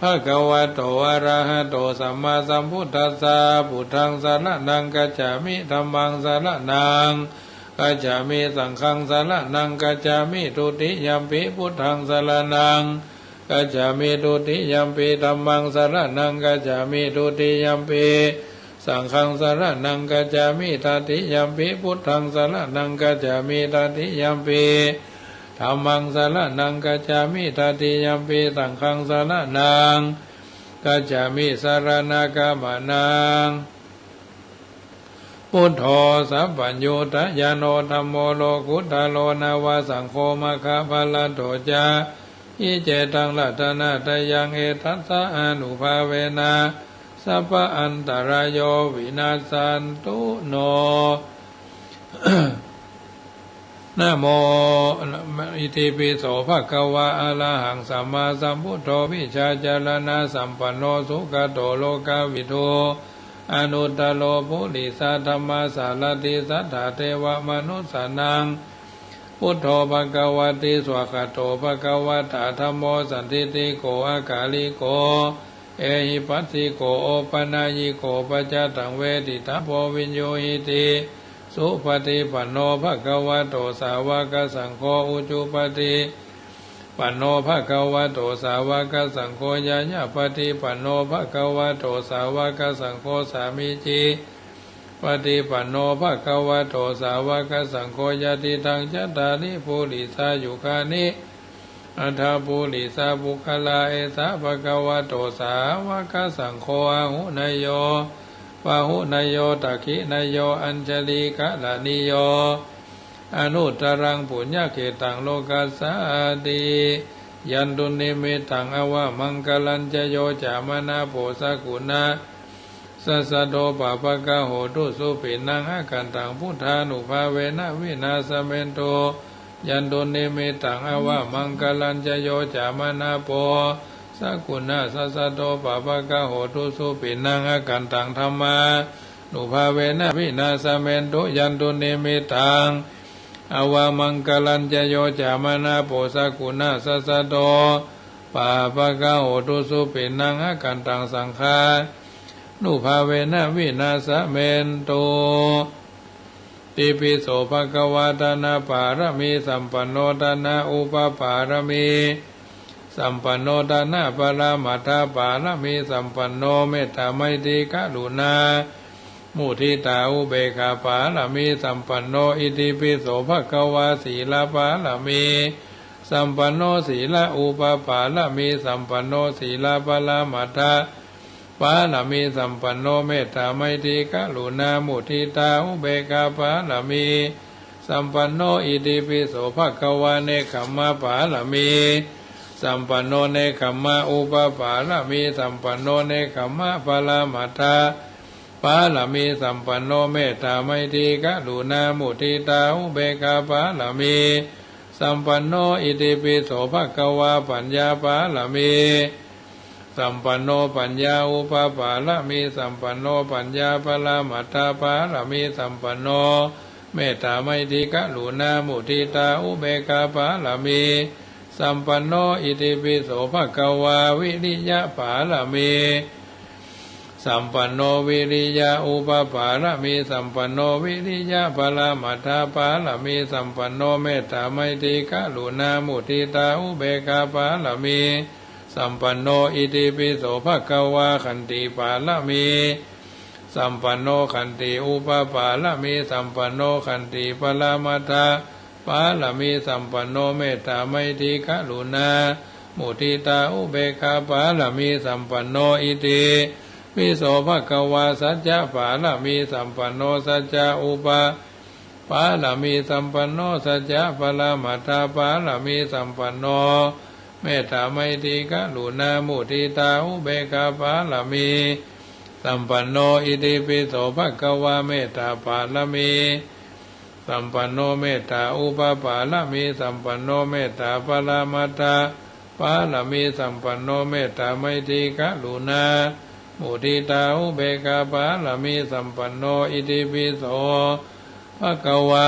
ภะคะวะโตอะระหะโตสัมมาสัมพุทธัสสะพุทธังสรณังกัจฉามิธัมมังสรณังกัจฉามิสังฆังสรณังกัจฉามิทุติยัมปิพุทธังสรณังกัจฉามิทุติยัมปิธัมมังสรณังกัจฉามิทุติยัมปิสังฆังสรณังกัจฉามิตติยัมปิพุทธังสรณังกัจฉามิตติยัมปิธัมมังสรณังกัจฉามิตติยัมปิสังฆังสรณังกัจฉามิสรณกัมมนังพุทโธสัพพัญญูตยานโนธัมโมโลกุตตะโลนาวาสังโฆมะคะพะละโตจาอิเจตังลัตนะตยังเอตัสสะอนุภาเวนะสัพพะอันตรายโยวินาศสันตุโน นะโมอิติปิโสภะคะวะอะระหังสัมมาสัมพุทโธวิชาจารณะสัมปันโนสุขโตโลกวิทูอนุตตโลปุริสธรรมสารติสัทธาเทวมนุสสานังพุทโธภะคะวะติสวากขาโตภะคะวะตาธัมโมสันติติโกอากาลิโกเอหิปัสสิโกโอปนายิโกปัจจตังเวทิตาโพวิญโยหิติสุปฏิปันโนภะคะวะโตสาวกสังโฆอุจุปฏิปันโนภะคะวะโตสาวกสังโฆยะยะปฏิปันโนภะคะวะโตสาวกสังโฆสามิจิปฏิปันโนภะคะวะโตสาวกสังโฆยะติตังจัตตาริปุริสายุคานิอัฏฐปุริสาบุคลาเอสะภะคะวะโตสาวกสังโฆอาหุนยโยปะหุนยโยตักขินยโยอัญชลีกะลานิโยอนุตตรังปุญญเขตังโลกัสสาติยันตุนิมิตังอวะมังคลัญจโยจามนาโพสกุณาสัสสะโดปะปะกะโหตุสุปินังอากันตังพุทธานุภาเวนะวินาสเมนโตยันตุนิมิตังอวะมังคลัญจโยจามนาโพสกุณาสัสสะโดปะปะกะโหตุสุปินังอากันตังธัมมานุภาเวนะวินาสเมนโตยันตุนิมิตังอวามังคลัญจโยจามนาโพสกุณาสัสสะโตปะปะกะโหตุสุปินังอากันตังสังฆานุภาเวนะวินาสเมนโตติปิโสภะคะวะตานาปารมีสัมปันโนตนะอุปปารมีสัมปันโนตนะปรมัตถปารมีสัมปันโนเมตตาไมตรีกรุณามุทิตาอุเบกขาปารมีสัมปันโนอิติปิโสภะคะวะศีลปารมีสัมปันโนศีลอุปปารมีสัมปันโนศีลปรมัตถปารมีสัมปันโนเมตตาไมตรีกรุณามุทิตาอุเบกขาปารมีสัมปันโนอิติปิโสภะคะวะเนคขมมะปารมีสัมปันโนเนคขมมะอุปปารมีสัมปันโนเนคขมมะปรมัตถปารมีสัมปันโนเมตตาไมตรีกรุณามุทิตาอุเบกขาปารมีสัมปันโนอิติปิโสภะคะวะปัญญาปารมีสัมปันโนปัญญาอุปปารมีสัมปันโนปัญญาปรมัตถปารมีสัมปันโนเมตตาไมตรีกรุณามุทิตาอุเบกขาปารมีสัมปันโนอิติปิโสภะคะวะวิริยะปารมีสัมปันโนวิริยะอุปปารมีสัมปันโนวิริยะปรมัตถปารมีสัมปันโนเมตตาไมตรีกรุณามุทิตาอุเบกขาปารมีสัมปันโนอิติปิโสภะคะวะขันติปารมีสัมปันโนขันติอุปปารมีสัมปันโนขันติปรมัตถปารมีสัมปันโนเมตตาไมตรีกรุณามุทิตาอุเบกขาปารมีสัมปันโนอิติปิโสภะคะวะสัจจะปารมีสัมปันโนสัจจะอุปปารมีสัมปันโนสัจจะปรมัตถปารมีสัมปันโนเมตตาไมตรีกรุณามุทิตาอุเบกขาปารมีสัมปันโนอิติปิโสภะคะวะเมตตาปารมีสัมปันโนเมตตาอุปปารมีสัมปันโนเมตตาปรมัตถปารมีสัมปันโนเมตตาไมตรีกรุณามุทิตาอุเบกขาปารมีสัมปันโนอิติปิโสภะคะวะ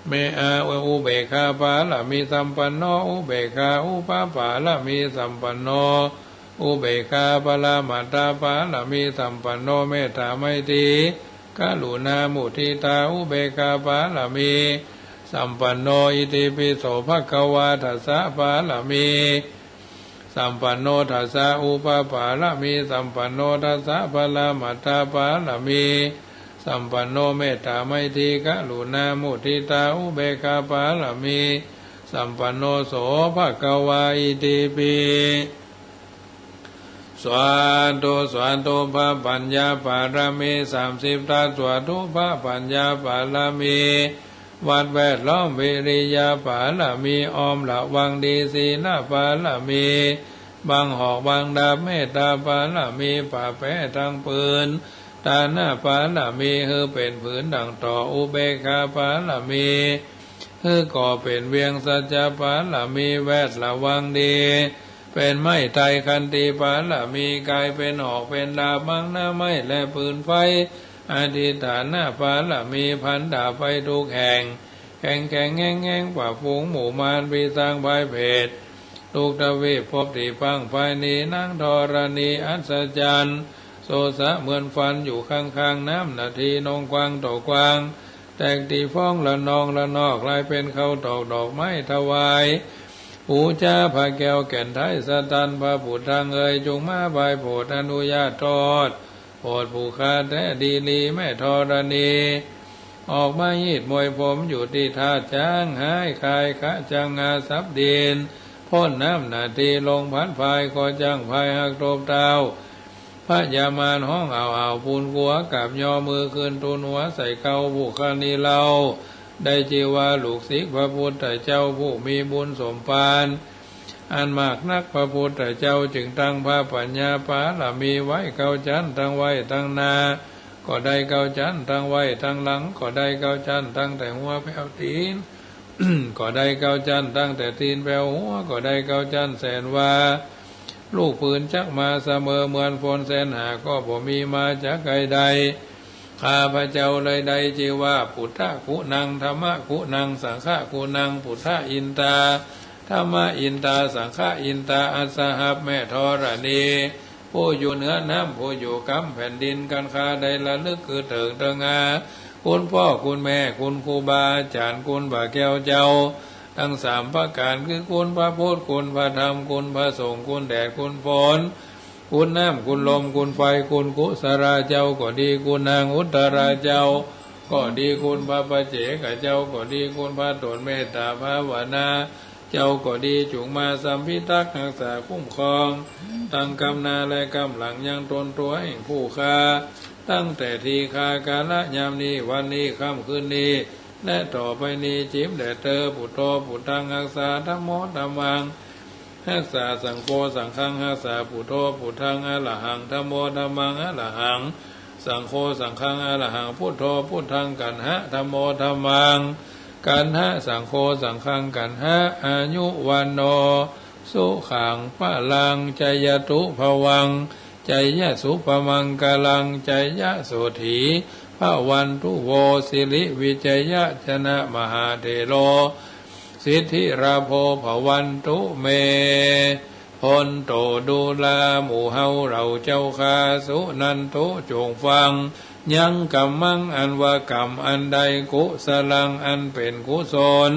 เมอาอุเบกขาปารมีสัมปันโนอุเบกขาอุปปารมีสัมปันโน อุเบกขาปรามาตาปาลามีสัมปันโนเมตตาไมตรีกรุณามุทิตาอุเบกขาปาลามีสัมปันโนอิติปิโสภควาทัสสะปาลามีสัมปันโนทัสสะอุปปาลามีสัมปันโนทัสสะปรามาตาปาลามีสัมปันโนเมตตาไมตรีกรุณามุทิตาอุเบกขาปาลามีสัมปันโนโสภควาอิติปิสวาธุพระปัญญาปารมี30ทัศสวาธุพระปัญญาปารมีวัดแวดล้อมวิริยาปารมีออมละวังดีศีลปารมีบังหอกบังดาบเมตตาปารมีป่าแพ้ทางปืนตาหน้าปารมีฮือเป็นผืนดังต่ออุเบกขาปารมีฮือก่อเป็นเวียงสัจจะปารมีแวดละวังดีเป็นไม้ไตรคันติปาลามีกายเป็นหอกเป็นดาบบังหน้าไม้และปืนไฟอธิษฐานหน้าปาลามีพันดาบไปทุกแห่งแข่งแง่งป่าฝูงหมู่มารปีศาจภายเพศทุกทวีปพบที่พังภายนี้นั่งธรณีอัศจรรย์โสสะเหมือนฟันอยู่ข้างน้ำนาทีนงกวางต่อกวางแตกตีฟ้องละนองละนอกลายเป็นเขาตอกดอกไม้ถวายปูชาพระแก้วแก่นไทยสตันพระบุตรทางเอ่ยจงมาบายโปรดอนุญาตทอดโปรดผู้ขาแท้ดีลีแม่ธรณีออกมายีดมวยผมอยู่ที่ท่าจ้างหายคายขะจังงาซับดินพ่นน้ำนาทีลงพันพายก็จังพายหักโตบเท้าพระยามานห้องเอาปูนกัวกับยอมือคืนตุนหัวใส่เกาบุคณีเราได้จีว่าลูกศิษย์พระพุทธเจ้าผู้มีบุญสมปานอันมากนักพระพุทธเจ้าจึงตั้งพระปัญญาปาลามีไว้เก้าชั้นทั้งไว้ทั้งนาก็ได้เก้าชั้นทั้งไว้ทั้งหลังก็ได้เก้าชั้นตั้งแต่หัวแผ่วตีน ก็ได้เก้าชั้นตั้งแต่ตีนแผ่วหัวก็ได้เก้าชั้นแสนว่าลูกปืนจักมาเสมอเหมือนฝนแสนหาก็บ่มีมาจากใครใดข้าพระเจ้าเลยใดจีว่าพุทธกุนังธรรมกุนังสังฆกุนังพุทธอินตาธรรมอินตาสังฆอินตาอัสสหับแม่ธรณีผู้อยู่เหนือน้ำผู้อยู่กำแผ่นดินกันคาใดละลึกคือเถิงเถิงอาคุณพ่อคุณแม่คุณครูบาอาจารย์คุณบาแก้วเจ้าทั้ง3ประการคือคุณพระพุทธคุณพระธรรมคุณพระสงฆ์คุณแดดคุณฝนคุณน้ำคุณลมคุณไฟคุณกุศลเจ้าก็ดีคุณนางอุตตราเจ้าก็ดีคุณพระปัจเจกเจ้าก็ดีคุณพระตนเมตตาภาวนาเจ้าก็ดีจุงมาสัมพิทักษ์รักษาคุ้มครองตั้งกำนาและกำหลังยังตนตัวแห่งผู้ฆ่าตั้งแต่ทีฆากาลยามนี้วันนี้ค่ำคืนนี้และต่อไปนี้จิมแด่เธอปุตโตปุตตังรักษาธัมโมธัมมังรักษาสังโฆสังฆังรักษาปุโธปุถังอะระหังธัมโมธัมมังอะระหังสังโฆสังฆังอะระหังพุทโธพุทธังกันหะธัมโมธัมมังกันหะสังโฆสังฆังกันหะอายุวันโนสุขังพลังใจยตุภวังใจยะสุปมังกลังใจยะโสถีภวันตุโวสิริวิจยะชนะมหาเถโรสิทธิราโภภวันตุเมพลโตดูลาหมู่เฮาเราเจ้าคาสุนันตุจงฟังยังกัมมังอันว่ากรรมอันใดกุสลังอันเป็นกุศล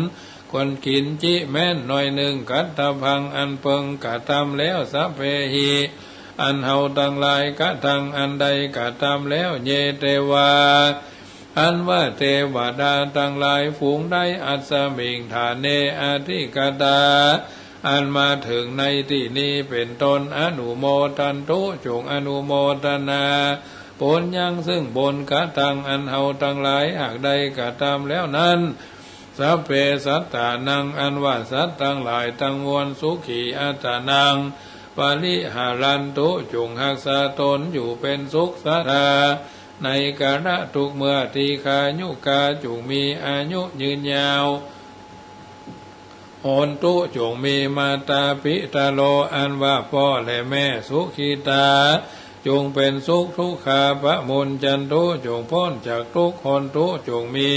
คนกินจิแม่นหน่อยหนึ่งกัตตพังอันเปิงกะทำแล้วสัพเพหิอันเฮาตั้งหลายกะทังอันใดกะทำแล้วเยเตวาอันว่าเทวดาตั้งหลายฝูงได้อัศมิงฐานเนอธิกตาอันมาถึงในที่นี้เป็นตนอนุโมทันตุจงอนุโมทนาผลยังซึ่งบนกะทังอันเฮาตั้งหลายหากใดกะทำแล้วนั้นสัพเพสัตตานังอันว่าสัตว์ทั้งหลายทั้งมวลสุขีอัตตานังปาริหารันตุจงหักษาตนอยู่เป็นสุขสัตาในกาลทุกเมื่อทีคายุกาจงมีอายุยืนยาวโอนตุจงมีมาตาปิตาโลอันว่าพ่อและแม่สุขีตาจงเป็นสุขทุกขาพระมุนจันตุจงพ้นจากทุกข์คนตุจงมี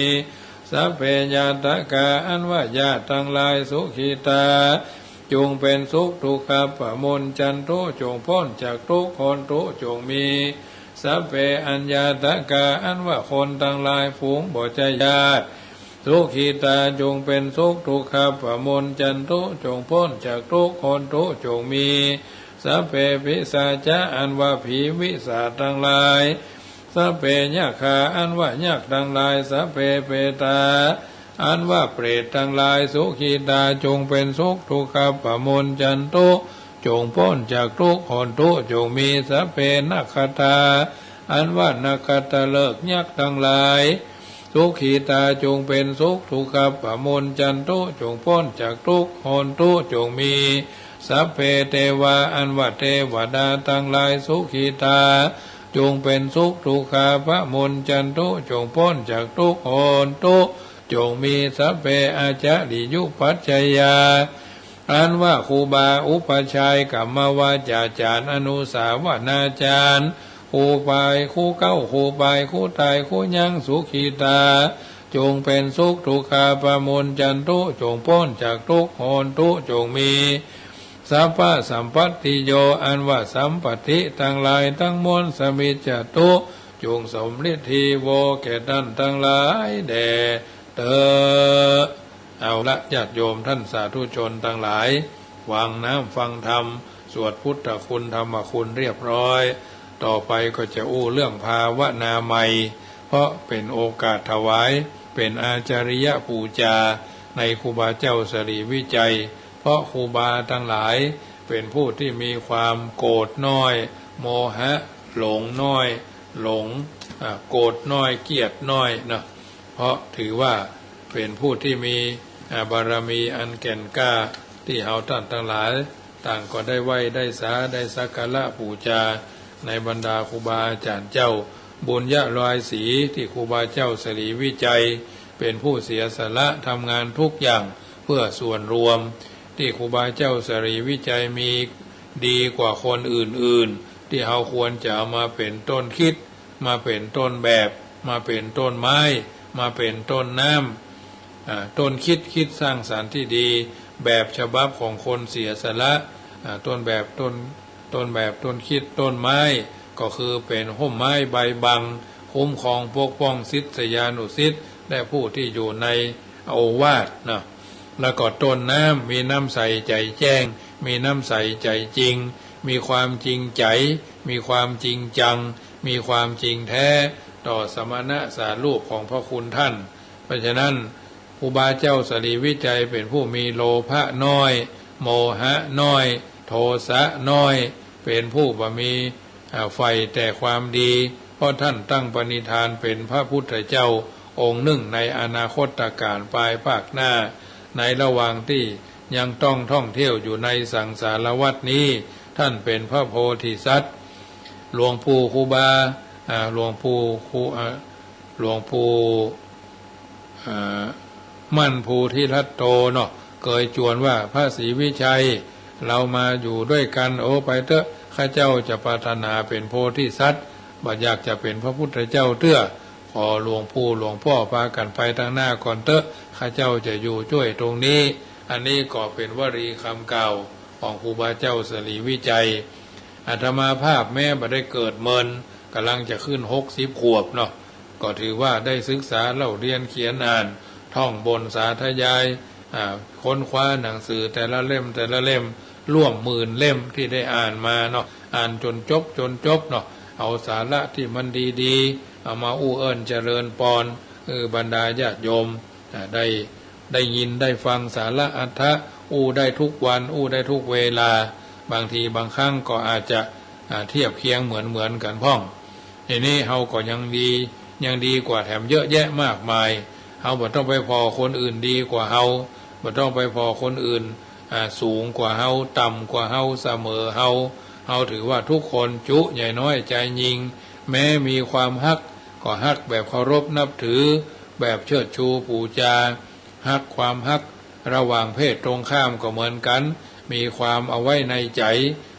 สัพเพญาตกาอันว่าญาติทั้งหลายสุขีตา จงเป็นสุขทุกขปะมนจันโตจงพ้นจากทุกข์คนทุจงมีสัพเพอัญญาตกาอันว่าคนทั้งหลายฝูงบ่ใจญาติสุขีตาจงเป็นสุขทุกขปะมนจันโตจงพ้นจากทุกข์คนทุจงมีสัพเพปิศาจาอันว่าผีวิสาทั้งหลายสัพเพญาคาอันว่าญาคทั้งหลายสัพเพเปตาอันว่าเปรตทั้งหลายสุขีตาจงเป็นสุขทุกขปะมนจันโตจงพ้นจากทุกข์คนทุจงมีสัพเพนักขตาอันว่านักขตาเลิกญาคทั้งหลายสุขีตาจงเป็นสุขทุกขปะมนจันโตจงพ้นจากทุกข์คนทุจงมีสัพเพเทวาอันว่าเทวดาทั้งหลายสุขีตาจงเป็นสุขทุกขปะมนจันโตจงพ้นจากทุกข์คนทุจงมีสัพเพอาจาริยุปัจจยาอันว่าครูบาอุปชัยกัมมวาจาจารย์อนุสาวนาจารย์ครูไปครูเก้าครูไปครูตายครูยังสุขีตาจงเป็นสุขทุกขปะมนจันโตจงพ้นจากทุกข์คนทุจงมีสัพพะสัมปติโยอันว่าสัมปติทั้งหลายทั้งมวลสมิจจตุจงสมฤทธิโวแก่ท่านทั้งหลายแด่เตอเอาละญาติโยมท่านสาธุชนทั้งหลายวางน้ำฟังธรรมสวดพุทธคุณธรรมคุณเรียบร้อยต่อไปก็จะอู้เรื่องภาวนาใหม่เพราะเป็นโอกาสถวายเป็นอาจาริยปูจาในครูบาเจ้าสรีวิจัยเพราะครูบาทั้งหลายเป็นผู้ที่มีความโกรธน้อยโมหะหลงน้อยหลงโกรธน้อยเกลียดน้อยนะเพราะถือว่าเป็นผู้ที่มีบารมีอันแก่นกล้าที่เฮาท่านทั้งหลายต่างก็ได้ไหว้ได้สาได้สักการะบูชาในบรรดาครูบาอาจารย์เจ้าบุญญะลอยสีที่ครูบาเจ้าสรีวิจัยเป็นผู้เสียสละทำงานทุกอย่างเพื่อส่วนรวมที่ครูบาเจ้าสรีวิจัยมีดีกว่าคนอื่นๆที่เฮาควรจะเอามาเป็นต้นคิดมาเป็นต้นแบบมาเป็นต้นไม้มาเป็นต้นน้ำต้นคิดสร้างสรรค์ที่ดีแบบฉบับของคนเสียสละต้นแบบต้นคิดต้นไม้ก็คือเป็นห่มไม้ใบบังคุ้มครองปกป้องศิษยานุศิษย์และผู้ที่อยู่ในโอวาทนะแล้วก็ต้นน้ำมีน้ำใสใจแจ้งมีน้ำใสใจจริงมีความจริงใจมีความจริงจังมีความจริงแท้ต่อสมณะสารูปของพระคุณท่านเพราะฉะนั้นครูบาเจ้าสรีวิจัยเป็นผู้มีโลภะน้อยโมหะน้อยโทสะน้อยเป็นผู้บ่มีไฟแต่ความดีเพราะท่านตั้งปณิธานเป็นพระพุทธเจ้าองค์หนึ่งในอนาคตการปลายภาคหน้าในระหว่างที่ยังต้องท่องเที่ยวอยู่ในสังสารวัฏนี้ท่านเป็นพระโพธิสัตว์หลวงปู่ครูบาหลวงปู่มั่นภูทิทัตโตเนาะเคยจวนว่าพระศรีวิชัยเรามาอยู่ด้วยกันโอ้ไปเถอะข้าเจ้าจะปรารถนาเป็นโพธิสัตว์บ่อยากจะเป็นพระพุทธเจ้าเตื้อขอหลวงปู่หลวงพ่อพากันไปทางหน้าก่อนเถอะข้าเจ้าจะอยู่ช่วยตรงนี้อันนี้ก็เป็นวลีคำเก่าของครูบาเจ้าสรีวิจัยอาตมาภาพแม้บ่ได้เกิดเมินกำลังจะขึ้น60 ขวบเนาะก็ถือว่าได้ศึกษาเล่าเรียนเขียนอ่านท่องบนสาธยายค้นคว้าหนังสือแต่ละเล่มร่วม10,000 เล่มที่ได้อ่านมาเนาะอ่านจนจบเนาะเอาสาระที่มันดีๆเอามาอู้เอิ้นเจริญปอนบรรดาญาติโยมได้ยินได้ฟังสาระอัตถะอู้ได้ทุกวันอู้ได้ทุกเวลาบางทีบางครั้งก็อาจจะเทียบเคียงเหมือนกันพ้องทีนี้เฮาก็ยังดีกว่าแถมเยอะแยะมากมายเฮาบ่ต้องไปพอคนอื่นดีกว่าเฮาบ่ต้องไปพอคนอื่นสูงกว่าเฮาต่ำกว่าเฮาเสมอเฮาถือว่าทุกคนจุใหญ่น้อยใจยิงแม้มีความฮักก็ฮักแบบเคารพนับถือแบบเชิดชูปูจาฮักความฮักระหว่างเพศตรงข้ามก็เหมือนกันมีความเอาไว้ในใจ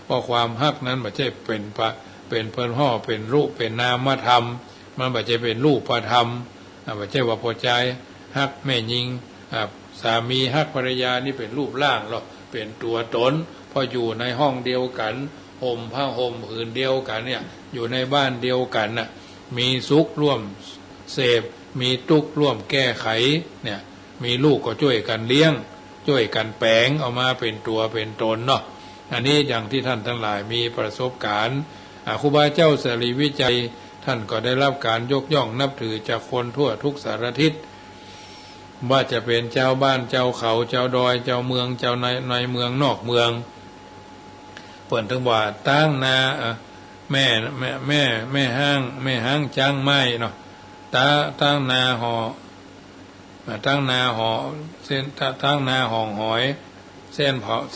เพราะความฮักนั้นไม่ใช่เป็นเพิ่นห่อเป็นรูปเป็นนามธรรมมันไม่ใช่เป็นรูปธรรมไม่ใช่ว่าพอใจฮักแม่ยิงสามีฮักภรรยานี่เป็นรูปร่างหรอก เป็นตัวตนพออยู่ในห้องเดียวกันห่มผ้าห่มผืนเดียวกันเนี่ยอยู่ในบ้านเดียวกันน่ะมีสุขร่วมเสพมีทุกข์ร่วมแก้ไขเนี่ยมีลูกก็ช่วยกันเลี้ยงช่วยกันแปลงเอามาเป็นตัวเป็นตนเนาะอันนี้อย่างที่ท่านทั้งหลายมีประสบการณ์ครูบาเจ้าเสรีวิจัยท่านก็ได้รับการยกย่องนับถือจากคนทั่วทุกสารทิศว่าจะเป็นเจ้าบ้านเจ้าเขาเจ้าดอยเจ้าเมืองเจ้าในเมืองนอกเมืองเปิ่นถึงว่าตั้งนาแม่ห้างจ้างไม้เนาะตั้งนาหอตั้งนาหอเส้นตั้งนาห่องหอยเ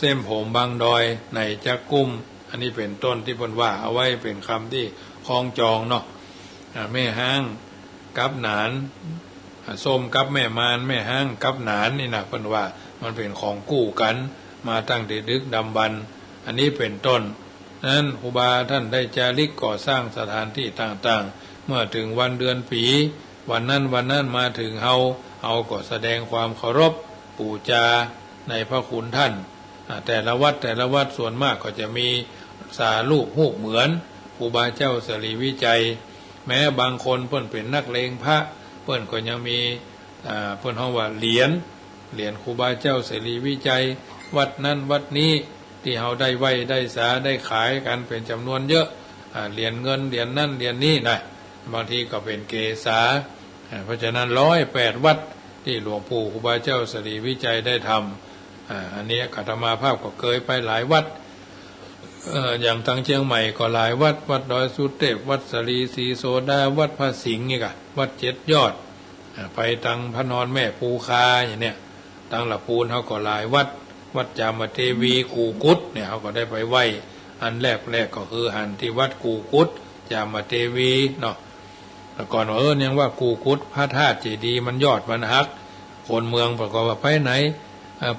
ส้นผมบางดอยในจักกุ้มอันนี้เป็นต้นที่เพิ่นว่าเอาไว้เป็นคำที่คล้องจองเนาะแม่ห้างกับหนานส้มกับแม่มารแม่ห้างกับหนานนี่นะเพิ่นว่ามันเป็นของกู้กันมาตั้งแต่ดึกดำบรรพ์อันนี้เป็นต้นนั้นครูบาท่านได้จาริกก่อสร้างสถานที่ต่างๆเมื่อถึงวันเดือนปีวันนั้นมาถึงเฮาก็แสดงความเคารพบูชาในพระคุณท่านแต่ละวัดส่วนมากก็จะมีสารูปรูปเหมือนครูบาเจ้าเสรีวิจัยแม้บางคนเพิ่นเป็นนักเลงพระเพิ่นก็ยังมีเพิ่นเรียกว่าเหรียญครูบาเจ้าเสรีวิจัยวัดนั้นวัดนี้ที่เฮาได้ไว้ได้สาได้ขายกันเป็นจำนวนเยอะเหรียญเงินเหรียญนั่นเหรียญนี้นะบางทีก็เป็นเกษาเพราะฉะนั้น108 วัดที่หลวงปู่ครูบาเจ้าเสรีวิจัยได้ทำอันนี้อาตมาภาพก็เคยไปหลายวัดอย่างทางเชียงใหม่ก็หลายวัดดอยสุเทพวัดสรีศรีโสดาวัดพระสิงห์นี่ก็วัด7 ยอดไปทางพระนอนแม่ปูคาอย่างเนี้ยทางละปูนเขาก็หลายวัดจามเทวีกูกุฏเนี่ยเขาก็ได้ไปไหว้อันแรกก็คือหันที่วัดกูกุฏจามเทวีเนาะแต่ก่อนยังว่ากูกุฏพระธาตุเจดีย์มันยอดมันหักคนเมืองประกอบว่าไปไหน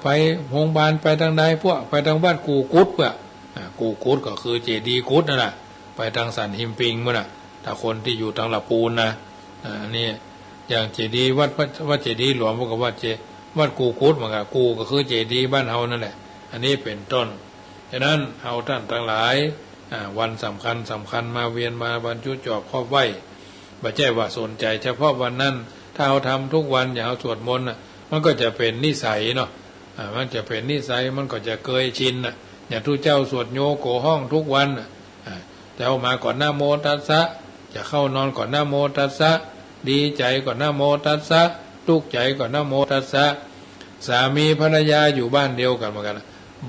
ไปโรงพยาบาลไปทางใดพวกไปทางวัดกูกุฏเพื่อกูกุฏก็คือเจดีย์กุฏนั่นแหละไปทางสันหิมปิงมั้งน่ะถ้าคนที่อยู่ทางละปูนนะนี่อย่างเจดีย์วัดเจดีย์หลวงพวกวัดกูกุฏเหมือนกันกูก็คือเจดีย์บ้านเฮานั่นแหละอันนี้เป็นต้นฉะนั้นเฮาท่านทั้งหลายวันสำคัญมาเวียนมาบรรจุจอบครอบไว้บ่ใช่ว่าสนใจเฉพาะวันนั้นถ้าเราทำทุกวันอย่างเราสวดมนต์มันก็จะเป็นนิสัยเนาะมันจะเป็นนิสัยมันก็จะเคยชินอย่างทุกเจ้าสวดโยโกห้องทุกวันจะเอามาก่อนนะโมตัสสะจะเข้านอนก่อนนะโมตัสสะดีใจก่อนนะโมตัสสะทุกข์ใจก่อนนะโมตัสสะสามีภรรยาอยู่บ้านเดียวกันเหมือนกัน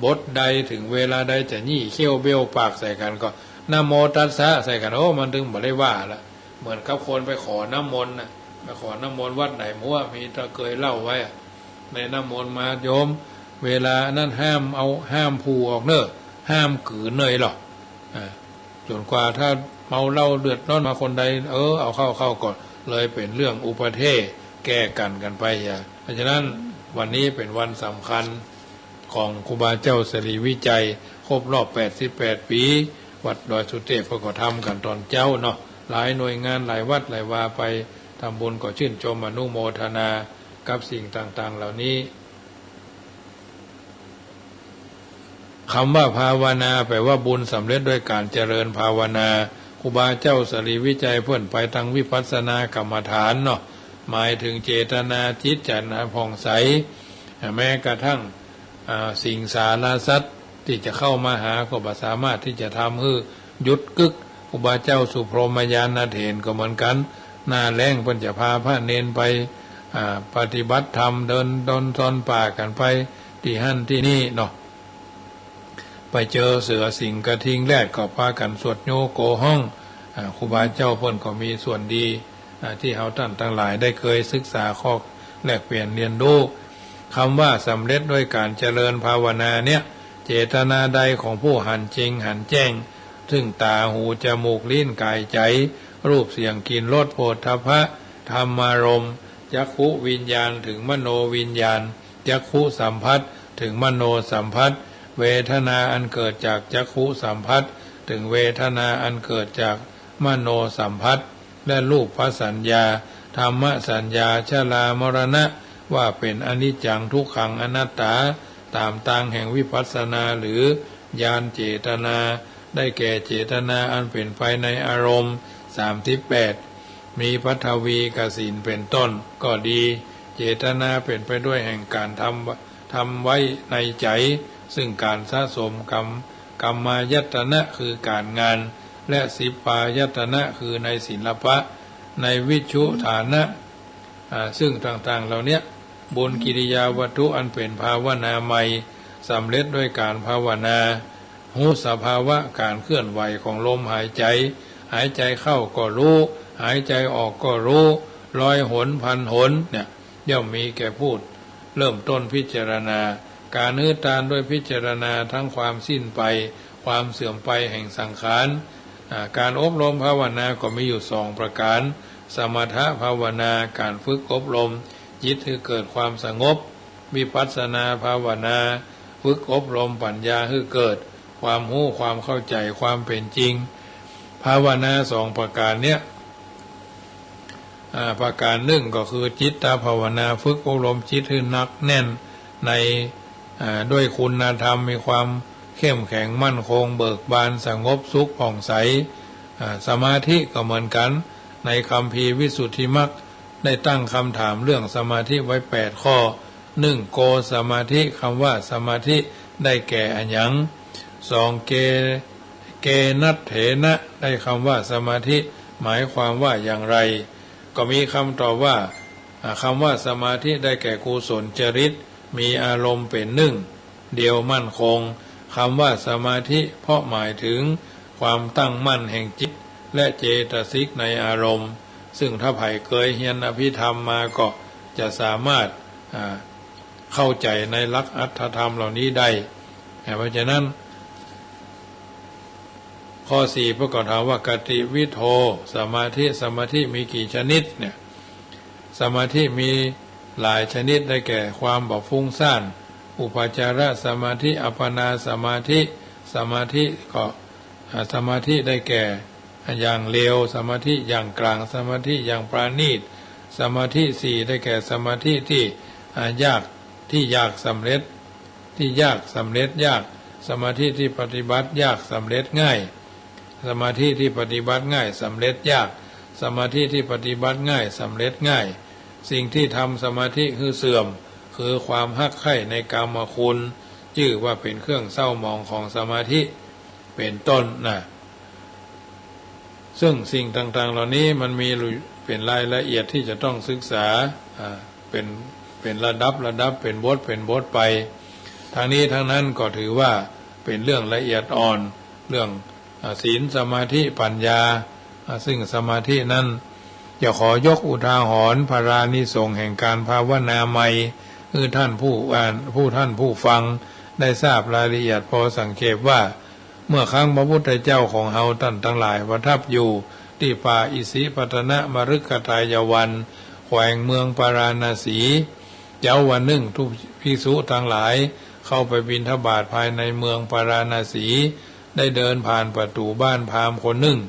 บทใดถึงเวลาใดจะยี่เขี้ยวเบี้ยวปากใส่กันก็นะโมตัสสะใส่กันมันถึงบ่ได้ว่าละเหมือนกับคนไปขอน้ำมนต์ไปขอน้ำมนต์วัดไหนมั่วมีตะเคยเล่าไว้ในน้ำมนต์มาโยมเวลานั้นห้ามผูออกเนอะห้ามขืนเนยหรอกจนกว่าถ้าเมาเหล้าเดือดร้อนมาคนใดเอาเข้าก่อนเลยเป็นเรื่องอุปเทศแก้กันไปเพราะฉะนั้นวันนี้เป็นวันสำคัญของครูบาเจ้าเสรีวิจัยครบรอบ88 ปีวัดดอยสุเทพก็ทำกันตอนเจ้าเนาะหลายหน่วยงานหลายวัดหลายวาไปทำบุญก็ชื่นชมอนุโมทนากับสิ่งต่างๆเหล่านี้คำว่าภาวนาแปลว่าบุญสำเร็จด้วยการเจริญภาวนาครูบาเจ้าเสรีวิจัยเพื่อนไปทางวิปัสสนากรรมฐานเนาะหมายถึงเจตนาจิตจันทร์ผ่องใสแม้กระทั่งสิ่งสารสัตว์ที่จะเข้ามาหาก็บ่สามารถที่จะทำให้หยุดกึกครูบาเจ้าสุพรหมยานเถรก็เหมือนกันหน้าแล้งเพิ่นจะพาพระเนนไปปฏิบัติธรรมเดินดนซอนป่ากันไปที่หั่นที่นี่เนาะไปเจอเสือสิงกระทิงแรดก็พากันสวดโยโกห้องครูบาเจ้าเพิ่นก็มีส่วนดีที่เฮาท่านทั้งหลายได้เคยศึกษาข้อแลกเปลี่ยนเรียนรู้คำว่าสำเร็จด้วยการเจริญภาวนาเนี่ยเจตนาใดของผู้หันจริงหันแจ้งซึ่งตาหูจมูกลิ้นกายใจรูปเสียงกลิ่นรสโผฏฐัพพะธรรมารมณ์จักขุวิญญาณถึงมโนวิญญาณจักขุสัมผัสถึงมโนสัมผัสเวทนาอันเกิดจากจักขุสัมผัสถึงเวทนาอันเกิดจากมโนสัมผัสและรูปสัญญาธรรมสัญญาชรามรณะว่าเป็นอนิจจังทุกขังอนัตตา ตามต่างแห่งวิปัสสนาหรือญาณเจตนาได้แก่เจตนาอันเป็นไปในอารมณ์38มีปัทวีกสินเป็นต้นก็ดีเจตนาเป็นไปด้วยแห่งการทำไว้ในใจซึ่งการสะสมกรรมายตนะคือการงานและสิปายตนะคือในศิลปะในวิชุฐานะซึ่งต่างๆเหล่านี้บุญกิริยาวัตถุอันเป็นภาวนาใหม่สำเร็จด้วยการภาวนาหูสภาวะการเคลื่อนไหวของลมหายใจหายใจเข้าก็รู้หายใจออกก็รู้ร้อยหนพันหนเนี่ยย่อมมีแก่พูดเริ่มต้นพิจารณาการนึกตามด้วยพิจารณาทั้งความสิ้นไปความเสื่อมไปแห่งสังขารการอบรมภาวนาก็มีอยู่2ประการสมถภาวนาการฝึกอบรมจิตให้เกิดความสงบวิปัสสนาภาวนาฝึกอบรมปัญญาให้เกิดความรู้ความเข้าใจความเป็นจริงภาวนา2ประการเนี้ยประการหนึ่งก็คือจิตตภาวนาฝึกอบรมจิตให้หนักแน่นในด้วยคุณธรรมมีความเข้มแข็งมั่นคงเบิกบานสงบสุขผ่องใสสมาธิก็เหมือนกันในคัมภีร์วิสุทธิมรรคได้ตั้งคำถามเรื่องสมาธิไว้8ข้อ1โกสมาธิคำว่าสมาธิได้แก่อันยัง2เกนัตเถนะได้คำว่าสมาธิหมายความว่าอย่างไรก็มีคำตอบว่าคำว่าสมาธิได้แก่กุศลจริตมีอารมณ์เป็นหนึ่งเดียวมั่นคงคำว่าสมาธิเพราะหมายถึงความตั้งมั่นแห่งจิตและเจตสิกในอารมณ์ซึ่งถ้าไผ่เคยเรียนอภิธรรมมาก็จะสามารถเข้าใจในหลักอัตถธรรมเหล่านี้ได้เพราะฉะนั้นข้อ4พระก็ถามว่ากติวิโธสมาธิมีกี่ชนิดเนี่ยสมาธิมีหลายชนิดได้แก่ความบ่ฟุ้งซ่านอุปจารสมาธิอัปปนาสมาธิก็สมาธิได้แก่อย่างเลวสมาธิอย่างกลางสมาธิอย่างปราณีตสมาธิ4ได้แก่สมาธิที่ยากสำเร็จยากสมาธิที่ปฏิบัติยากสำเร็จง่ายสมาธิที่ปฏิบัติง่ายสำเร็จยากสมาธิที่ปฏิบัติง่ายสำเร็จง่ายสิ่งที่ทำสมาธิคือเสื่อมคือความฮักใคร่ในกามคุณชื่อว่าเป็นเครื่องเศร้าหมองของสมาธิเป็นต้นนะซึ่งสิ่งต่างๆเหล่านี้มันมีเป็นรายละเอียดที่จะต้องศึกษาเป็นระดับเป็นบทไปทางนี้ทางนั้นก็ถือว่าเป็นเรื่องละเอียดอ่อนเรื่องศีลสมาธิปัญญาซึ่งสมาธินั้นจะขอยกอุทาหรณ์พารานิสงส์แห่งการภาวนาใหม่คือท่านผู้ฟังได้ทราบรายละเอียดพอสังเกตว่าเมื่อครั้งพระพุทธเจ้าของเฮาท่านทั้งหลายประทับอยู่ที่ป่าอิสิปตนะมฤคทายวันแขวงเมืองปาราณสีเจ้าวันหนึ่งทุกภิกษุทั้งหลายเข้าไปบิณฑบาตภายในเมืองปาราณสีได้เดินผ่านประตูบ้านพราหมณ์คนหนึ่ง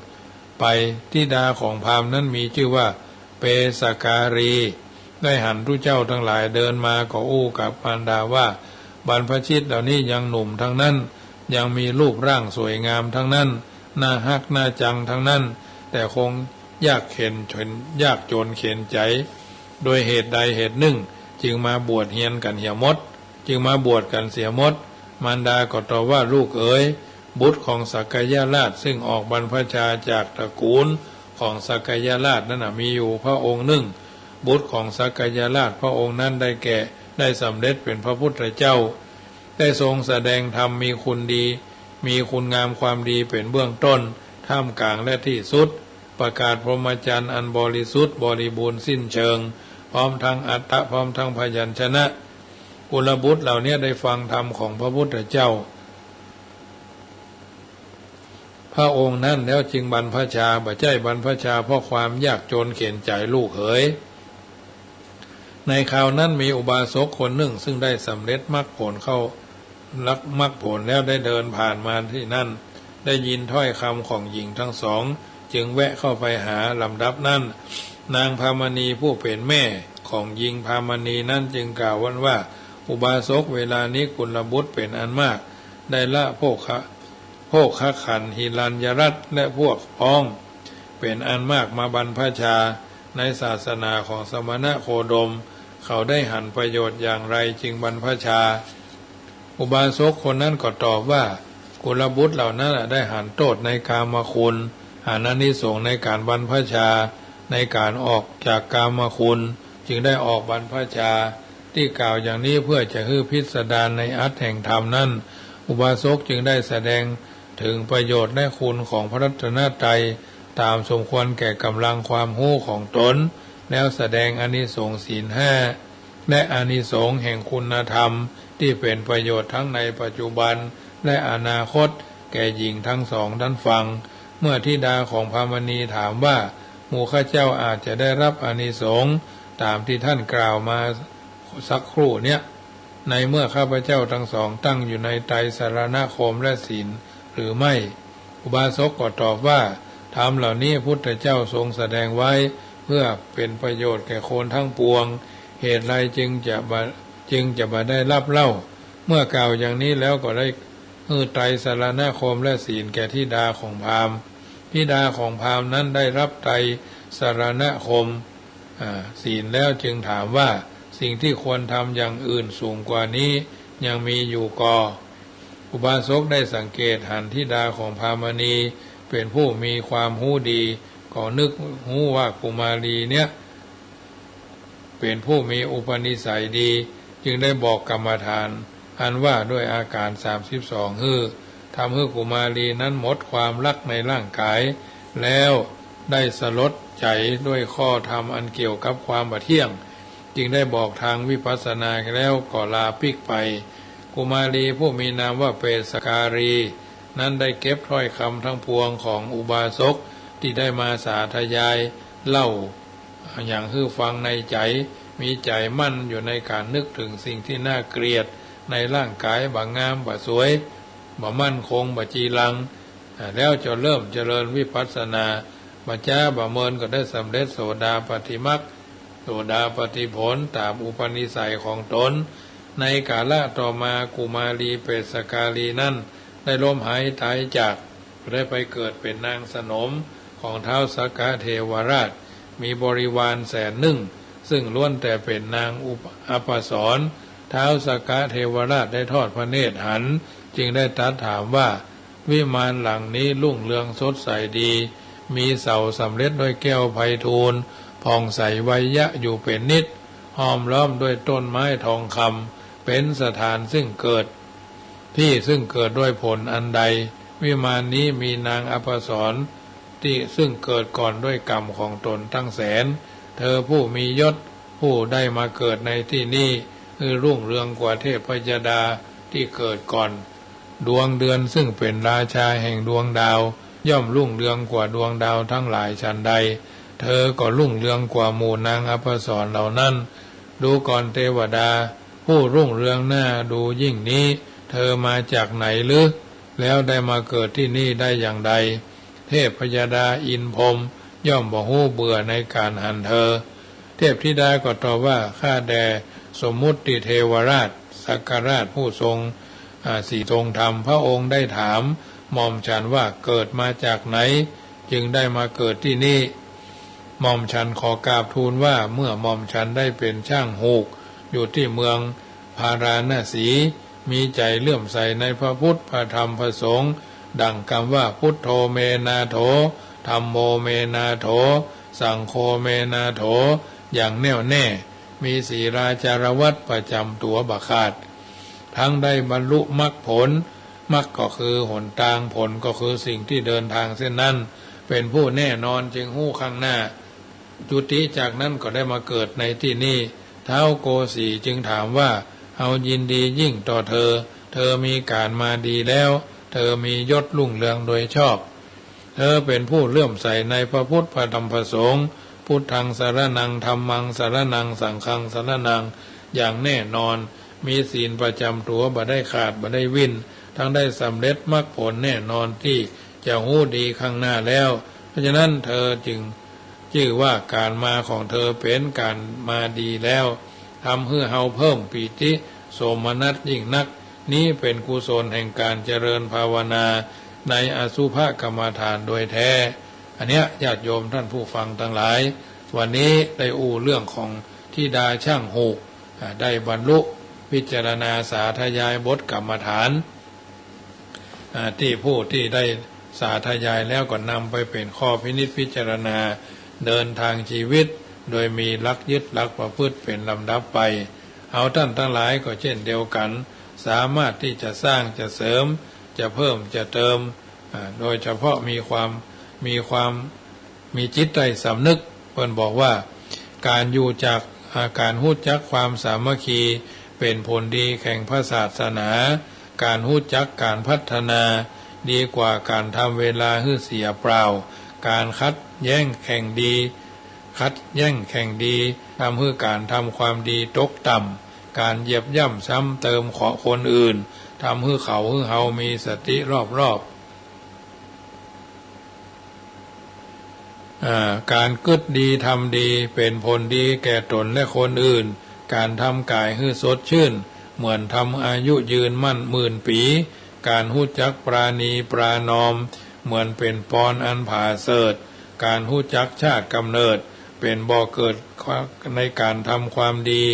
ไปธิดาของพราหมณ์นั้นมีชื่อว่าเปสการีได้หันทุเจ้าทั้งหลายเดินมาก็อู้กับมารดาว่าบรรพชิตเหล่านี้ยังหนุ่มทั้งนั้นยังมีรูปร่างสวยงามทั้งนั้นน่าฮักน่าจังทั้งนั้นแต่คงยากจนเข็นใจโดยเหตุใดเหตุหนึ่งจึงมาบวชเฮียนกันเหี่ยมดจึงมาบวชกันเสียมดมารดาก็ตอบว่าลูกเอ๋ยบุตรของสักยราชซึ่งออกบรรพชาจากตระกูลของสักยราชนั้นมีอยู่พระองค์หนึ่งบุตรของสักยราชพระองค์นั้นได้สำเร็จเป็นพระพุทธเจ้าได้ทรงแสดงธรรมมีคุณดีมีคุณงามความดีเป็นเบื้องต้นท่ามกลางและที่สุดประกาศพรหมจรรย์อันบริสุทธิ์บริบูรณ์สิ้นเชิงพร้อมทั้งอัตตะพร้อมทั้งพยัญชนะกุลบุตรเหล่านี้ได้ฟังธรรมของพระพุทธเจ้าพระองค์นั้นแล้วจึงบรรพชาบ่ใช่บรรพชาเพราะความยากจนเข็นใจลูกเอ๋ยในคราวนั้นมีอุบาสกคนหนึ่งซึ่งได้สำเร็จมรรคผลเข้ารักมรรคผลแล้วได้เดินผ่านมาที่นั่นได้ยินถ้อยคำของหญิงทั้งสองจึงแวะเข้าไปหาลำดับนั้นนางพามณีผู้เป็นแม่ของหญิงพามณีนั้นจึงกล่าวว่าข อุบาสกเวลานี้กุลบุตรเป็นอันมากได้ละโภคขันธ์หิรัญยรัตน์และพวกพ้องเป็นอันมากมาบรรพชาในศาสนาของสมณะโคดมเขาได้หันประโยชน์อย่างไรจึงบรรพชาอุบาสกคนนั้นก็ตอบว่ากุลบุตรเหล่านั้นได้หันโทษในกามคุณหันอานิสงส์ในการบรรพชาในการออกจากกามคุณจึงได้ออกบรรพชาที่กล่าวอย่างนี้เพื่อจะให้พิสดารในอัตถแห่งธรรมนั้นอุบาสกจึงได้แสดงถึงประโยชน์และคุณของพระรัตนตรัยตามสมควรแก่กำลังความรู้ของตนแล้วแสดงอานิสงส์ศีลห้าและอานิสงส์แห่งคุณธรรมที่เป็นประโยชน์ทั้งในปัจจุบันและอนาคตแก่หญิงทั้งสองท่านฟังเมื่อธิดาของพามณีถามว่าหมู่ข้าเจ้าอาจจะได้รับอานิสงส์ตามที่ท่านกล่าวมาสักครู่เนี่ยในเมื่อข้าพเจ้าทั้งสองตั้งอยู่ในไตรสรณคมและศีลหรือไม่อุบาสกก็ตอบว่าธรรมเหล่านี้พุทธเจ้าทรงแสดงไว้เพื่อเป็นประโยชน์แก่คนทั้งปวงเหตุไรจึงจะมาได้รับเล่าเมื่อกล่าวอย่างนี้แล้วก็ได้ไตรสรณคมและศีลแก่ธิดาของพราหมณ์ธิดาของพราหมณ์นั้นได้รับไตรสรณคมศีลแล้วจึงถามว่าสิ่งที่ควรทำอย่างอื่นสูงกว่านี้ยังมีอยู่ก่ออุบาสกได้สังเกตหันธิดาของพามณีเป็นผู้มีความหู้ดีก็นึกหู้ว่ากุมารีเนี่ยเป็นผู้มีอุปนิสัยดีจึงได้บอกกรรมฐานอันว่าด้วยอาการ32ทำให้กุมารีนั้นหมดความรักในร่างกายแล้วได้สลดใจด้วยข้อธรรมอันเกี่ยวกับความบ่เที่ยงจึงได้บอกทางวิปัสสนาแล้วก็ลาภิกไปกุมารีผู้มีนามว่าเปสการีนั้นได้เก็บถ้อยคำทั้งปวงของอุบาสกที่ได้มาสาธยายเล่าอย่างฮือฟังในใจมีใจมั่นอยู่ในการนึกถึงสิ่งที่น่าเกลียดในร่างกายบ่งามบ่สวยบ่มั่นคงบ่จีรังแล้วจะเริ่มเจริญวิปัสสนาบ่จ้าบ่เมินก็ได้สำเร็จโสดาปัตติมรรคโสดาปัตติผลตามอุปนิสัยของตนในกาลต่อมากุมารีเปสการีนั้นได้ล้มหายตายจากได้ไปเกิดเป็นนางสนมของท้าวสักกะเทวราชมีบริวาร100,000ซึ่งล้วนแต่เป็นนางอัปสรท้าวสักกะเทวราชได้ทอดพระเนตรหันจึงได้ตรัสถามว่าวิมานหลังนี้รุ่งเรืองสดใสดีมีเสาสำเร็จด้วยแก้วไพฑูรย์ผ่องใสไวยะอยู่เป็นนิดห้อมล้อมด้วยต้นไม้ทองคำเป็นสถานซึ่งเกิดด้วยผลอันใดวิมานนี้มีนางอัปสรที่ซึ่งเกิดก่อนด้วยกรรมของตนตั้งแสนเธอผู้มียศผู้ได้มาเกิดในที่นี้คือรุ่งเรืองกว่าเทพยดาที่เกิดก่อนดวงเดือนซึ่งเป็นราชาแห่งดวงดาวย่อมรุ่งเรืองกว่าดวงดาวทั้งหลายฉันใดเธอก็รุ่งเรืองกว่าหมู่นางอัปสรเหล่านั้นดูก่อนเทวดาผู้รุ่งเรืองหน้าดูยิ่งนี้เธอมาจากไหนหรือแล้วได้มาเกิดที่นี่ได้อย่างใดเทพพยดาอินพรหมย่อมบ่ฮู้เบื่อในการหันเธอเทพธิดาก็ตอบว่าข้าแด่สมมุติเทวราชสักการราชผู้ทรงสีทรงธรรมพระองค์ได้ถามหม่อมฉันว่าเกิดมาจากไหนจึงได้มาเกิดที่นี่หม่อมฉันขอกราบทูลว่าเมื่อหม่อมฉันได้เป็นช่างหูกอยู่ที่เมืองพาราณสีมีใจเลื่อมใสในพระพุทธพระธรรมพระสงฆ์ดังคำว่าพุทโธเมนาโถธัมโมเมนาโถสังโฆเมนาโถอย่างแน่วแน่มีศีราจารวัตรประจำตัวบักขาดทั้งได้บรรลุมรรคผลมรรคก็คือหนทางผลก็คือสิ่งที่เดินทางเส้นนั้นเป็นผู้แน่นอนจึงหู้ข้างหน้าจุติจากนั้นก็ได้มาเกิดในที่นี้ท้าวโกสีจึงถามว่าเอายินดียิ่งต่อเธอมีการมาดีแล้วเธอมียศรุ่งเรืองโดยชอบเธอเป็นผู้เลื่อมใสในพระพุทธพระธรรมพระสงฆ์พุทธังสารนังธัมมังสารนังสังฆังสารนังอย่างแน่นอนมีศีลประจำตัวบ่ได้ขาดบ่ได้วิ่นทั้งได้สำเร็จมรรคผลแน่นอนที่จะหู้ดีข้างหน้าแล้วเพราะฉะนั้นเธอจึงชื่อว่าการมาของเธอเป็นการมาดีแล้วทำให้เฮาเพิ่มปีติ สมนัสยิ่งนักนี้เป็นกุศลแห่งการเจริญภาวนาในอสุภกรรมฐานโดยแท้อันเนี้ยญาติโยมท่านผู้ฟังทั้งหลายวันนี้ได้อู้เรื่องของที่ดาช่างหูได้บรรลุพิจารณาสาธยายบทกรรมฐานที่ผู้ที่ได้สาธยายแล้วก็นำไปเป็นข้อพินิจพิจารณาเดินทางชีวิตโดยมีหลักยึดหลักประพฤติเป็นลำดับไปเอาท่านทั้งหลายก็เช่นเดียวกันสามารถที่จะสร้างจะเสริมจะเพิ่มจะเติมโดยเฉพาะมีจิตใจสำนึกเพิ่นบอกว่าการอยู่จากการหู้จักความสามัคคีเป็นผลดีแข่งพระศาสนาการหู้จักการพัฒนาดีกว่าการทำเวลาให้เสียเปล่าการคัดแย่งแข่งดีทำให้การทำความดีตกต่ำการเหยียบย่ำซ้ำเติมขอคนอื่นทำให้เฮามีสติรอบการกึศดีทำดีเป็นผลดีแก่ตนและคนอื่นการทำกายให้สดชื่นเหมือนทำอายุยืนมั่นหมื่นปีการหู้จักปราณีปรานอมเหมือนเป็นปอนอันผ่าเสริฐการหู้จักชาติกำเนิดเป็นบ่อเกิดในการทำความดี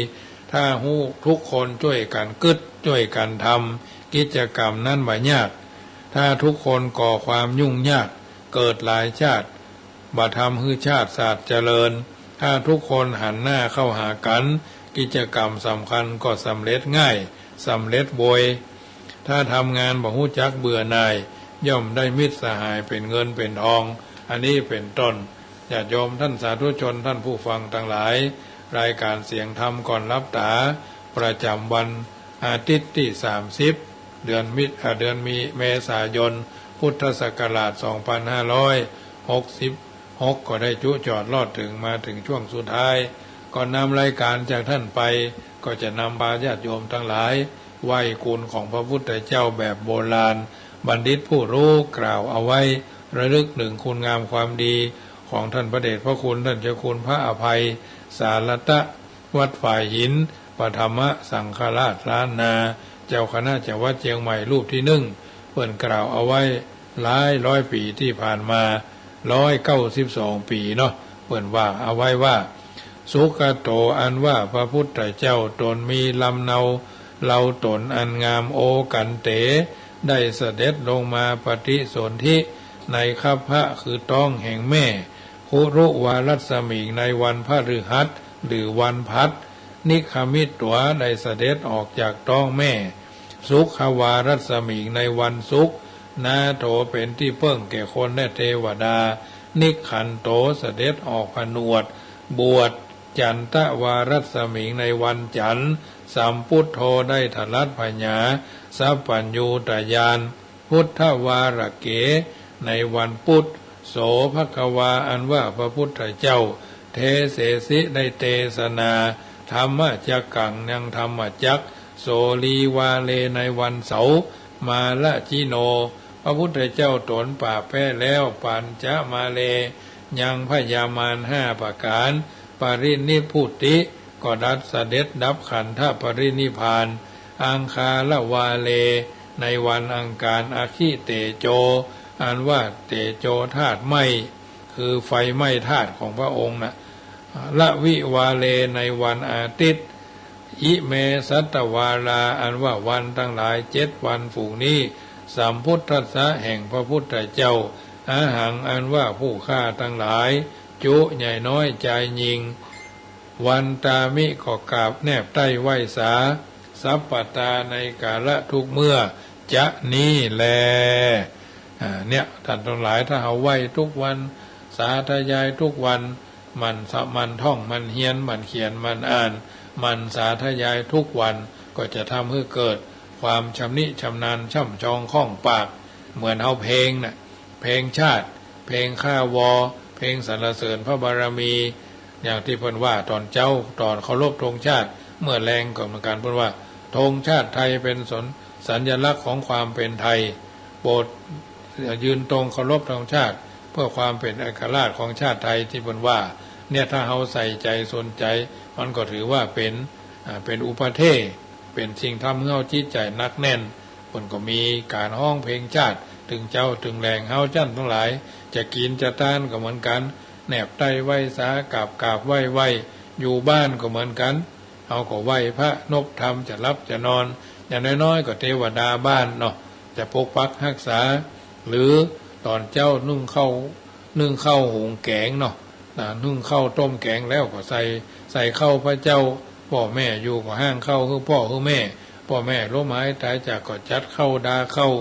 ถ้าหู้ทุกคนช่วยกันกึศช่วยกันทำกิจกรรมนั้นบ่ยากถ้าทุกคนก่อความยุ่งยากเกิดหลายชาติบ่ทำให้ชาติศาสตร์เจริญถ้าทุกคนหันหน้าเข้าหากันกิจกรรมสำคัญก็สำเร็จง่ายสำเร็จโบยถ้าทำงานบ่ฮู้จักเบื่อหน่ายย่อมได้มิตรสหายเป็นเงินเป็นทองอันนี้เป็นต้นญาติโยมท่านสาธุชนท่านผู้ฟังทั้งหลายรายการเสียงธรรมก่อนรับตาประจำวันอาทิตย์ที่30เดือนมีเมษายนพุทธศักราช2566ก็ได้จุจอดลอดถึงมาถึงช่วงสุดท้ายก่อนนำรายการจากท่านไปก็จะนำบาญาติโยมทั้งหลายไหว้คุณของพระพุทธเจ้าแบบโบราณบัณฑิตผู้รู้กล่าวเอาไว้ระลึกหนึ่งคุณงามความดีของท่านพระเดชพระคุณท่านเจ้าคุณพระอภัยสารตะวัดฝ่ายหินปฐมสังฆราชล้านนาเจ้าคณะจังหวัดเชียงใหม่รูปที่1เพิ่นกล่าวเอาไว้หลายร้อยปีที่ผ่านมา192ปีเนาะเพิ่นว่าเอาไว้ว่าสุขโตอันว่าพระพุทธเจ้าตนมีลำเนาเราตนอันงามโอกันเตได้เสด็จลงมาปฏิสนธิในคัพพะคือต้องแห่งแม่คุรุวารัศมีในวันพฤหัสหรือวันพัดนิคมิตตัวได้เสด็จออกจากต้องแม่สุขวารัศมีในวันศุกร์นาโถเป็นที่เพิ่งแก่คนและเทวดานิขันโตเสด็จออกผนวดบวชจันทวารัศมีในวันจันทร์สัมพุทโธได้ทลัดปัญญาสัพพัญญูตญาณพุทธวาระเกในวันพุธโสภควาอันว่าพระพุทธเจ้าเทเสสิได้เทศนาธรรมจักกังยังธรรมจักโสลีวาเลในวันเสาร์มาละจิโนพระพุทธเจ้าตนป่าแพ้แล้วปัญจมาเลยังพยามาร5ประการปรินิพพุติก็ดัดเสด็จดับขันธปรินิพพานอังคาละวาเลในวันอังคารอาคิเตโจอันว่าเตโจธาตุไหม้คือไฟไหม้ธาตุของพระองค์นะละวิวาเลในวันอาทิตย์อิเมสัตตวาลาอันว่าวันทั้งหลาย7วันฝูงนี้สัมพุทธัสสะแห่งพระพุทธเจ้าอาหังอันว่าผู้ฆ่าทั้งหลายจุใหญ่น้อยใจยิงวันตามิก็กราบแนบใต้ไหวสาสัพปตาในกาละทุกเมื่อจะนี้แลเนี่ยท่านทั้งหลายถ้าเอาไหวทุกวันสาธยายทุกวันมันท่องมันเฮียนมันเขียนมันอ่านมันสาธยายทุกวันก็จะทำให้เกิดความชำนิชำนาญช่ำชองคล่องปากเหมือนเอาเพลงน่ะเพลงชาติเพลงข้าวอเพลงสรรเสริญพระบารมีอย่างที่เพิ่นว่าตอนเคารพธงชาติเมื่อแรงก็เหมือนกันเพิ่นว่าธงชาติไทยเป็นสัญลักษณ์ของความเป็นไทยโปรดยืนตรงเคารพธงชาติเพื่อความเป็นเอกราชของชาติไทยที่เพิ่นว่าเนี่ยถ้าเฮาใส่ใจสนใจมันก็ถือว่าเป็นอุปเทศ เป็นสิ่งทำให้เฮาจิตใจหนักแน่นเพิ่นก็มีการร้องเพลงชาติถึงเจ้าถึงแรงเฮาจั่นทั้งหลายจะกินจะทานก็เหมือนกันแนบไต้ไหว้สากราบไหว้อยู่บ้านก็เหมือนกันเฮาก็ไหว้พระนบธรรมจะรับจะนอนอย่างน้อยๆก็เทวดาบ้านเนาะจะปกปักรักษาหรือตอนเจ้านึ่งข้าวหุงแกงเนาะนึ่งข้าวต้มแกงแล้วก็ใส่ข้าวพระเจ้าพ่อแม่อยู่ก็ห้างข้าวคือพ่อคือแม่พ่อแม่ล้มหายตายจากก็จัดข้าวดาข้าว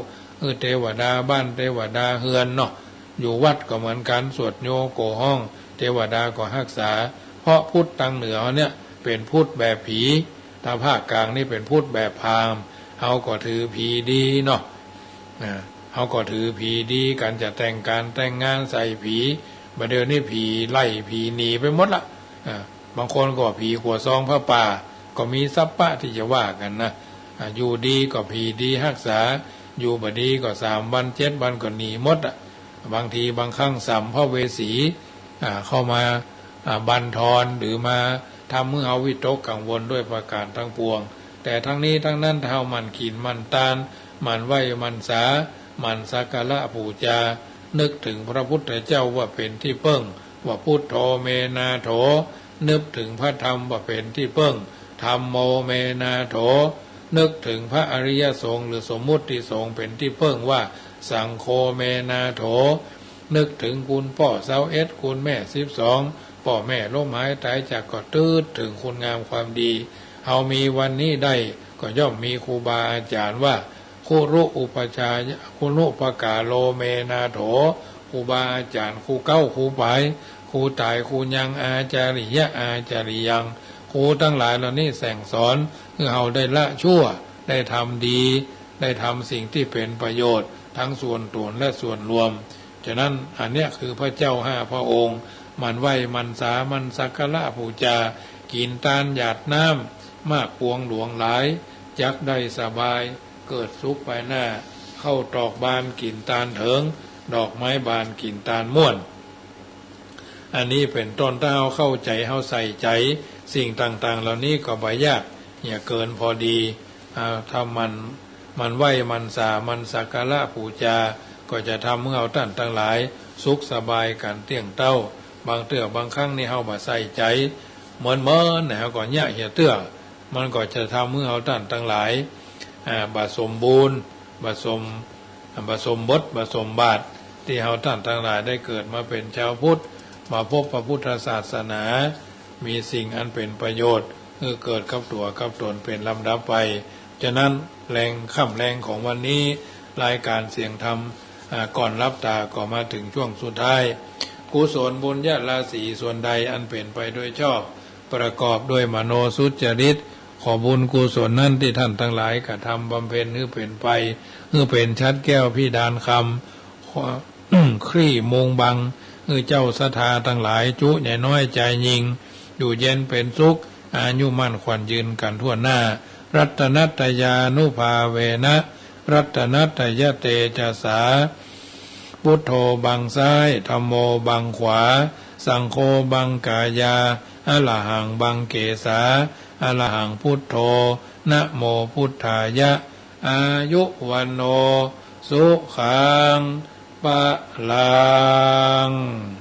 เทวดาบ้านเทวดาเฮือนเนาะอยู่วัดก็เหมือนกันสวดโยโกห้องเทวดาก็รักษาเพราะพุทธทางเหนือเนี่ยเป็นพุทธแบบผีทางภาคกลางนี่เป็นพุทธแบบพราหมณ์เฮาก็ถือผีดีเนาะเฮาก็ถือผีดีกันจะแต่งงานใส่ผีบัดเดี๋ยวนี้ผีไล่ผีหนีไปหมดละบางคนก็ผีขัวซองพระป่าก็มีสัพพะที่จะว่ากันนะอยู่ดีก็ผีดีรักษาอยู่บดีก็3 วัน7 วันก็หนีหมดบางทีบางครั้งสัมภเวสีเข้ามาบั่นทอนหรือมาทำให้เฮาวิตกกังวลด้วยประการทั้งปวงแต่ทั้งนี้ทั้งนั้นเฮามันขีนมันตานมันไหวมันสามันสักการะบูชานึกถึงพระพุทธเจ้าว่าเป็นที่เพิ่งว่าพุทโธเมนาโถนึกถึงพระธรรมว่าเป็นที่เพิ่งธรรมโมเมนาโถนึกถึงพระอริยสงฆ์หรือสมมุติสงฆ์เป็นที่เพิ่งว่าสังโฆเมนาโถนึกถึงคุณพ่อ21คุณแม่12พ่อแม่ล้มหายตายจากก็ตื้อถึงคุณงามความดีเฮามีวันนี้ได้ก็ย่อมมีครูบาอาจารย์ว่าคุรุอุปชายคุณุปกาโลเมนาโถครูบาอาจารย์ครูเก้าครูไปครูตายครูยังอาจาริยะอาจาริยังครูทั้งหลายเหล่านี้สั่งสอนคือเฮาได้ละชั่วได้ทำดีได้ทำสิ่งที่เป็นประโยชน์ทั้งส่วนตนและส่วนรวมฉะนั้นอันเนี้ยคือพระเจ้า5 พระองค์มันไหวมันสามันสักการะบูชากินตานหยาดน้ำมากพวงหลวงหลายจักได้สบายเกิดสุขไปหน้าเข้าตอกบานกินตาลเถิงดอกไม้บานกินตาลม่วนอันนี้เป็นต้นถ้าเราเข้าใจเราใส่ใจสิ่งต่างๆเหล่านี้ก็บ่ยากอย่าเกินพอดีถ้ามันไหวมันสามันสักการะบูชาก็จะทำให้เราท่านทั้งหลายสุขสบายกันเตี้ยงเต้าบางเตื้อบางครั้งนี่เราบ่ใส่ใจเหมือนนะเราก็เนี่ยเหี่ยเตื้อมันก็จะทำให้เราท่านทั้งหลายบาสมบูรณ์บาสมบทบาสมบาทที่เราท่านทั้งหลายได้เกิดมาเป็นชาวพุทธมาพบพระพุทธศาสนามีสิ่งอันเป็นประโยชน์คือเกิดกับตัวกับตนเป็นลำดับไปฉะนั้นแรงค่ำแรงของวันนี้รายการเสียงธรรมก่อนรับตาก็มาถึงช่วงสุดท้ายกุศลบุญญาราศีส่วนใดอันเป็นไปโดยชอบประกอบด้วยมโนสุจริตขอบุญกุศลนั่นที่ท่านทั้งหลายกระทำบำเพ็ญให้เป็นไปให้เป็นชัดแก้วพิดานคำ คลี่มงบังให้เจ้าศรัทธาทั้งหลายจุใหญ่น้อยใจยิงอยู่เย็นเป็นสุขอายุมั่นขวัญยืนกันทั่วหน้ารัตนัตยานุภาเวนะรัตนัตยเตจสาพุทโธบังซ้ายธัมโมบังขวาสังโฆบังกายาอะระหังบังเกสาอะระหังพุทโธนะโมพุทธายะอายุวันโนสุขังปะลัง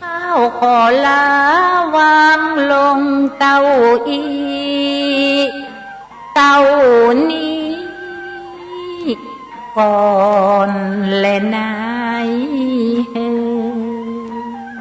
ข้าวขอลาวางลงเต้าอีเต้านี้ก่อนเลยนะ